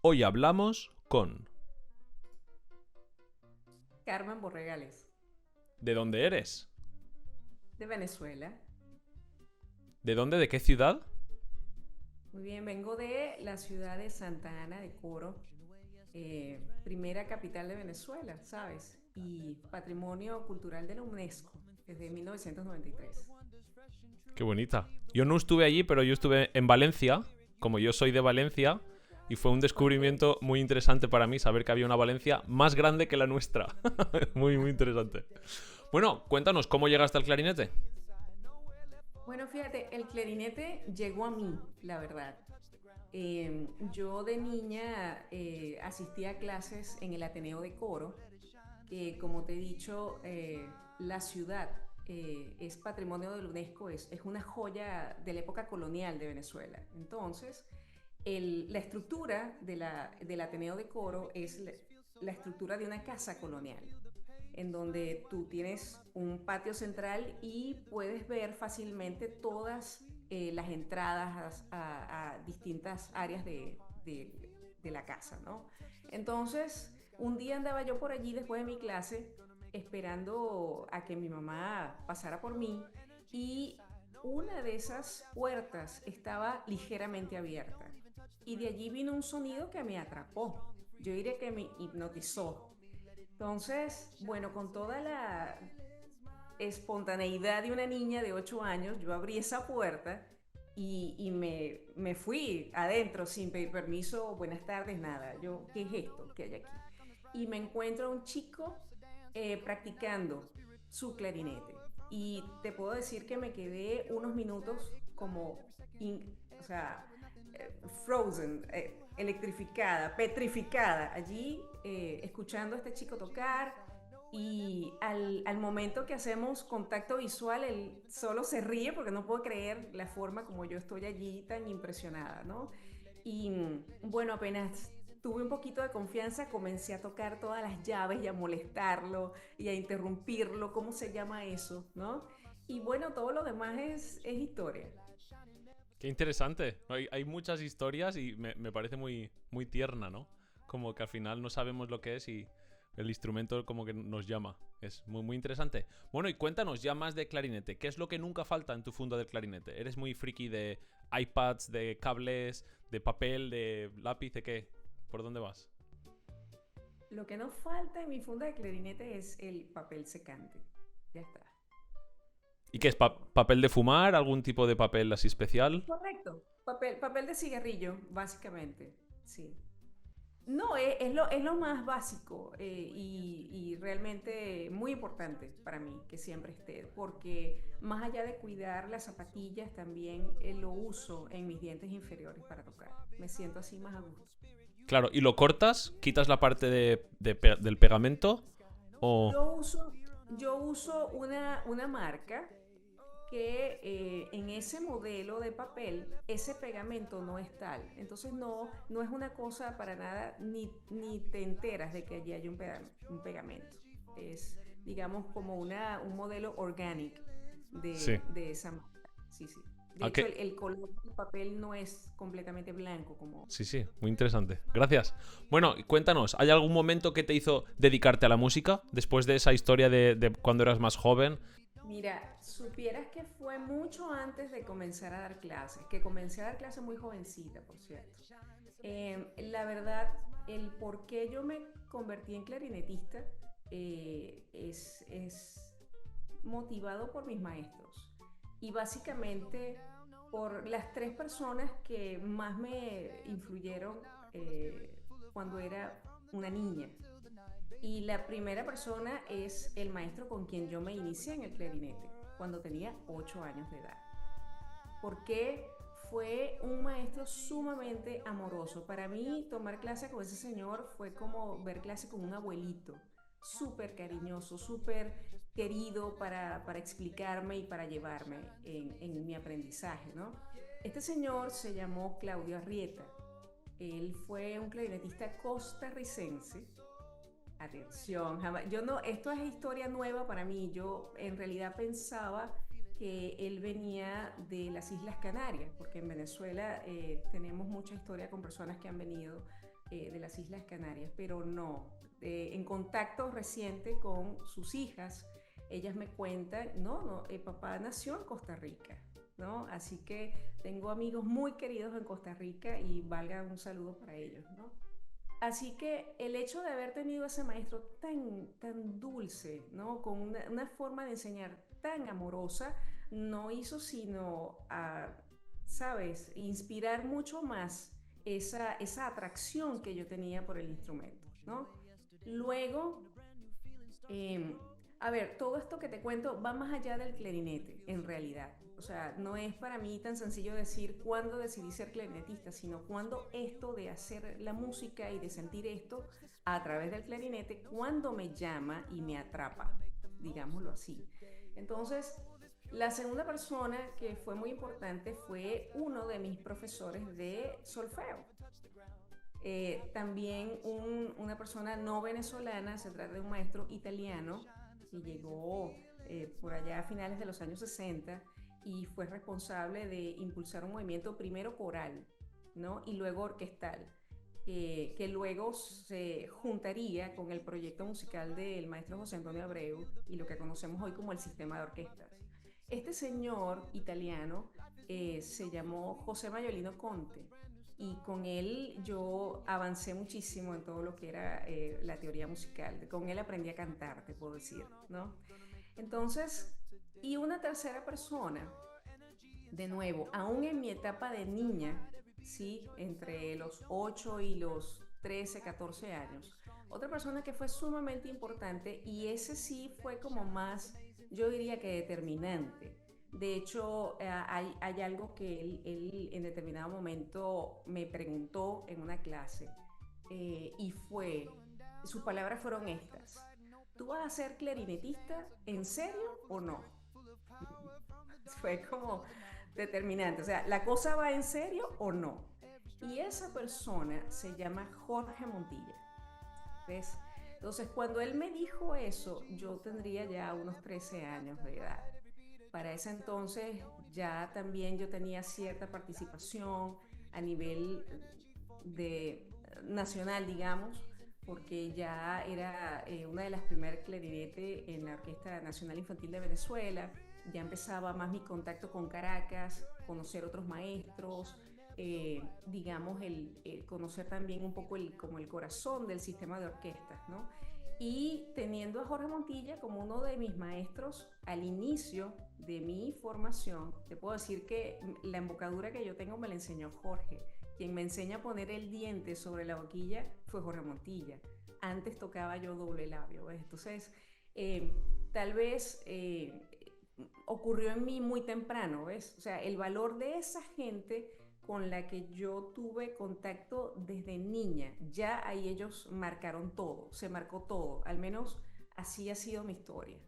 Hoy hablamos con... Carmen Borregales, ¿De dónde eres? de Venezuela. ¿De dónde? ¿De qué ciudad? Muy bien, vengo de la ciudad de Santa Ana de Coro, primera capital de Venezuela, ¿sabes? Y patrimonio cultural de la UNESCO desde 1993. Qué bonita. Yo no estuve allí, pero yo estuve en Valencia, como yo soy de Valencia, y fue un Ok. descubrimiento muy interesante para mí saber que había una Valencia más grande que la nuestra. Muy, muy interesante. Bueno, cuéntanos, ¿cómo llegaste al clarinete? Bueno, fíjate, el clarinete llegó a mí, la verdad. Yo de niña asistía a clases en el Ateneo de Coro, que como te he dicho, la ciudad es patrimonio de la UNESCO, es una joya de la época colonial de Venezuela. Entonces, la estructura del Ateneo de Coro es la estructura de una casa colonial, en donde tú tienes un patio central y puedes ver fácilmente todas las entradas a distintas áreas de la casa, ¿no? Entonces, un día andaba yo por allí después de mi clase, esperando a que mi mamá pasara por mí, y una de esas puertas estaba ligeramente abierta. Y de allí vino un sonido que me atrapó. Yo diría que me hipnotizó. Entonces, bueno, con toda la espontaneidad de una niña de 8 años, yo abrí esa puerta y me fui adentro sin pedir permiso, buenas tardes, nada. Yo, ¿qué es esto que hay aquí? Y me encuentro a un chico practicando su clarinete. Y te puedo decir que me quedé unos minutos como, o sea, frozen, electrificada, petrificada, allí escuchando a este chico tocar. Y al momento que hacemos contacto visual, él solo se ríe porque no puedo creer la forma como yo estoy allí tan impresionada, ¿no? Y bueno, apenas tuve un poquito de confianza, comencé a tocar todas las llaves y a molestarlo y a interrumpirlo, ¿cómo se llama eso? ¿No? Y bueno, todo lo demás es historia. Qué interesante. Hay muchas historias y me parece muy, muy tierna, ¿no? Como que al final no sabemos lo que es y el instrumento como que nos llama. Es muy, muy interesante. Bueno, y cuéntanos ya más de clarinete. ¿Qué es lo que nunca falta en tu funda del clarinete? ¿Eres muy friki de iPads, de cables, de papel, de lápiz, de qué? ¿Por dónde vas? Lo que no falta en mi funda de clarinete es el papel secante. Ya está. ¿Y qué Eso es? es todo. ¿Papel de fumar? ¿Algún tipo de papel así especial? Correcto. Papel de cigarrillo, básicamente. Sí. No, es lo más básico y realmente muy importante para mí que siempre esté, porque más allá de cuidar las zapatillas, también lo uso en mis dientes inferiores para tocar. Me siento así más a gusto. Claro, ¿y lo cortas? ¿Quitas la parte del pegamento? ¿O...? Yo uso, yo uso una marca que en ese modelo de papel ese pegamento no es tal. Entonces no es una cosa para nada, ni te enteras de que allí hay un pegamento. Es, digamos, como un modelo organic Sí. de esa marca. Sí, sí. De ¿A hecho, qué? el color del papel no es completamente blanco como... Sí, sí, muy interesante. Gracias. Bueno, y cuéntanos, ¿hay algún momento que te hizo dedicarte a la música? Después de esa historia de cuando eras más joven. Mira, supieras que fue mucho antes de comenzar a dar clases, que comencé a dar clases muy jovencita, por cierto. La verdad, el por qué yo me convertí en clarinetista es motivado por mis maestros y básicamente por las tres personas que más me influyeron cuando era una niña. Y la primera persona es el maestro con quien yo me inicié en el clarinete, cuando tenía 8 años de edad, porque fue un maestro sumamente amoroso. Para mí, tomar clase con ese señor fue como ver clase con un abuelito, súper cariñoso, súper querido para explicarme y para llevarme en mi aprendizaje, ¿no? Este señor se llamó Claudio Arrieta. Él fue un clarinetista costarricense. Atención, jamás, yo no, esto es historia nueva para mí. Yo en realidad pensaba que él venía de las Islas Canarias, porque en Venezuela tenemos mucha historia con personas que han venido de las Islas Canarias, pero no, en contacto reciente con sus hijas, ellas me cuentan, no, papá nació en Costa Rica, ¿no? Así que tengo amigos muy queridos en Costa Rica y valga un saludo para ellos, ¿no? Así que el hecho de haber tenido ese maestro tan dulce, ¿no? Con una forma de enseñar tan amorosa, no hizo sino, ¿sabes?, inspirar mucho más esa atracción que yo tenía por el instrumento, ¿no? Luego, eh, a ver, todo esto que te cuento va más allá del clarinete, en realidad. O sea, no es para mí tan sencillo decir cuándo decidí ser clarinetista, sino cuándo esto de hacer la música y de sentir esto a través del clarinete, cuando me llama y me atrapa, digámoslo así. Entonces, la segunda persona que fue muy importante fue uno de mis profesores de solfeo. También una persona no venezolana, se trata de un maestro italiano que llegó por allá a finales de los años 60 y fue responsable de impulsar un movimiento primero coral, ¿no? Y luego orquestal, que luego se juntaría con el proyecto musical del maestro José Antonio Abreu y lo que conocemos hoy como el sistema de orquestas. Este señor italiano se llamó José Mayolino Conte y con él yo avancé muchísimo en todo lo que era la teoría musical. Con él aprendí a cantar, te puedo decir, ¿no? Entonces, y una tercera persona, de nuevo, aún en mi etapa de niña, ¿sí? Entre los 8 y los 13 14 años, otra persona que fue sumamente importante y ese sí fue como más, yo diría que determinante. De hecho, hay algo que él en determinado momento me preguntó en una clase y fue, sus palabras fueron estas: ¿tú vas a ser clarinetista en serio o no? Fue como determinante, o sea, ¿la cosa va en serio o no? Y esa persona se llama Jorge Montilla, ¿ves? Entonces, cuando él me dijo eso, yo tendría ya unos 13 años de edad. Para ese entonces ya también yo tenía cierta participación a nivel de nacional, digamos, porque ya era una de las primeras clarinetes en la Orquesta Nacional Infantil de Venezuela. Ya empezaba más mi contacto con Caracas, conocer otros maestros, digamos, el conocer también un poco como el corazón del sistema de orquestas, ¿no? Y teniendo a Jorge Montilla como uno de mis maestros al inicio de mi formación, te puedo decir que la embocadura que yo tengo me la enseñó Jorge. Quien me enseña a poner el diente sobre la boquilla fue Jorge Montilla. Antes tocaba yo doble labio, ¿ves? Entonces, tal vez ocurrió en mí muy temprano, ¿ves? O sea, el valor de esa gente con la que yo tuve contacto desde niña, ya ahí ellos marcaron todo, se marcó todo, al menos así ha sido mi historia.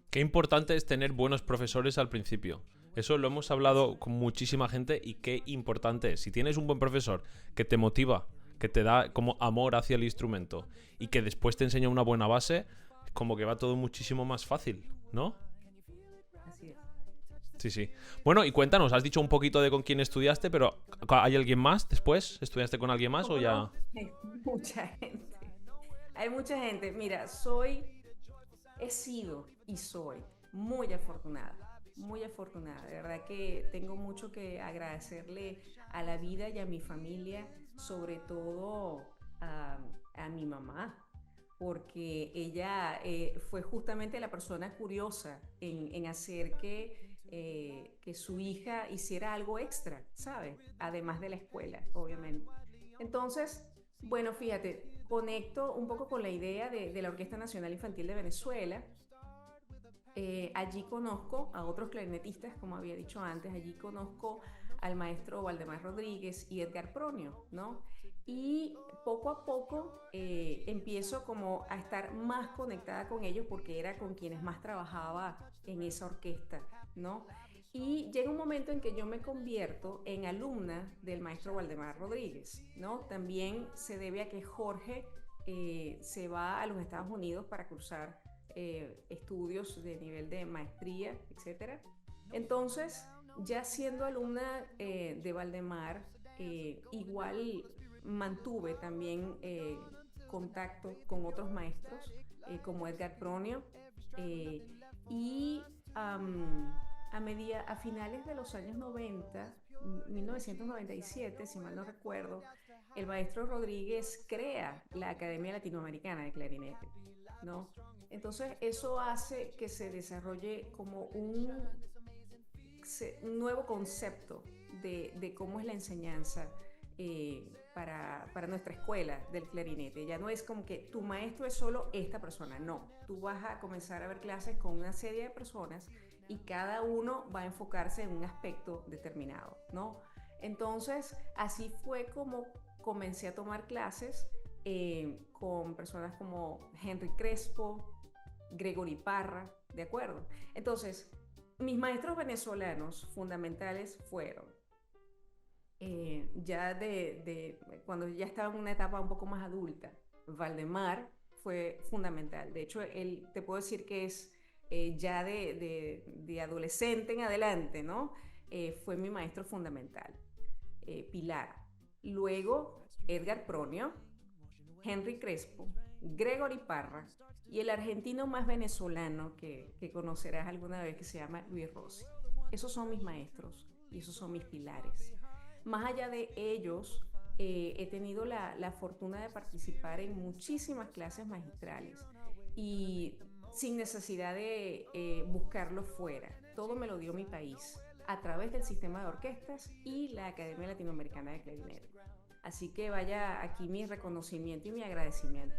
Qué importante es tener buenos profesores al principio. Eso lo hemos hablado con muchísima gente y qué importante es. Si tienes un buen profesor que te motiva, que te da como amor hacia el instrumento y que después te enseña una buena base, como que va todo muchísimo más fácil, ¿no? Así es. Sí, sí. Bueno, y cuéntanos, has dicho un poquito de con quién estudiaste, pero ¿hay alguien más después? ¿Estudiaste con alguien más o ¿Cómo ya...? no? Hay mucha gente. Hay mucha gente. Mira, he sido y soy muy afortunada. De verdad que tengo mucho que agradecerle a la vida y a mi familia, sobre todo a, a mi mamá, porque ella fue justamente la persona curiosa en hacer que su hija hiciera algo extra, ¿sabes? Además de la escuela, obviamente. Entonces, bueno, fíjate, conecto un poco con la idea de la Orquesta Nacional Infantil de Venezuela. Allí conozco a otros clarinetistas, como había dicho antes, allí conozco al maestro Valdemar Rodríguez y Edgar Pronio, ¿no? Y poco a poco empiezo como a estar más conectada con ellos porque era con quienes más trabajaba en esa orquesta, ¿no? Y llega un momento en que yo me convierto en alumna del maestro Valdemar Rodríguez, ¿no? También se debe a que Jorge se va a los Estados Unidos para cursar estudios de nivel de maestría, etcétera. Entonces, ya siendo alumna de Valdemar, igual mantuve también contacto con otros maestros, como Edgar Pronio, eh, y a finales de los años 90, 1997, si mal no recuerdo, el maestro Rodríguez crea la Academia Latinoamericana de Clarinete, ¿no? Entonces eso hace que se desarrolle como un nuevo concepto de cómo es la enseñanza para nuestra escuela del clarinete. Ya no es como que tu maestro es solo esta persona, no. Tú vas a comenzar a ver clases con una serie de personas y cada uno va a enfocarse en un aspecto determinado, ¿no? Entonces, así fue como comencé a tomar clases con personas como Henry Crespo, Gregory Parra, ¿de acuerdo? Entonces, mis maestros venezolanos fundamentales fueron, cuando ya estaba en una etapa un poco más adulta, Valdemar fue fundamental. De hecho, él, te puedo decir que es ya de adolescente en adelante, ¿no? Fue mi maestro fundamental, Pilar. Luego, Edgar Pronio, Henry Crespo, Gregory Parra y el argentino más venezolano que conocerás alguna vez, que se llama Luis Rossi. Esos son mis maestros y esos son mis pilares. Más allá de ellos, he tenido la fortuna de participar en muchísimas clases magistrales y sin necesidad de buscarlo fuera. Todo me lo dio mi país a través del sistema de orquestas y la Academia Latinoamericana de Clarinete. Así que vaya aquí mi reconocimiento y mi agradecimiento.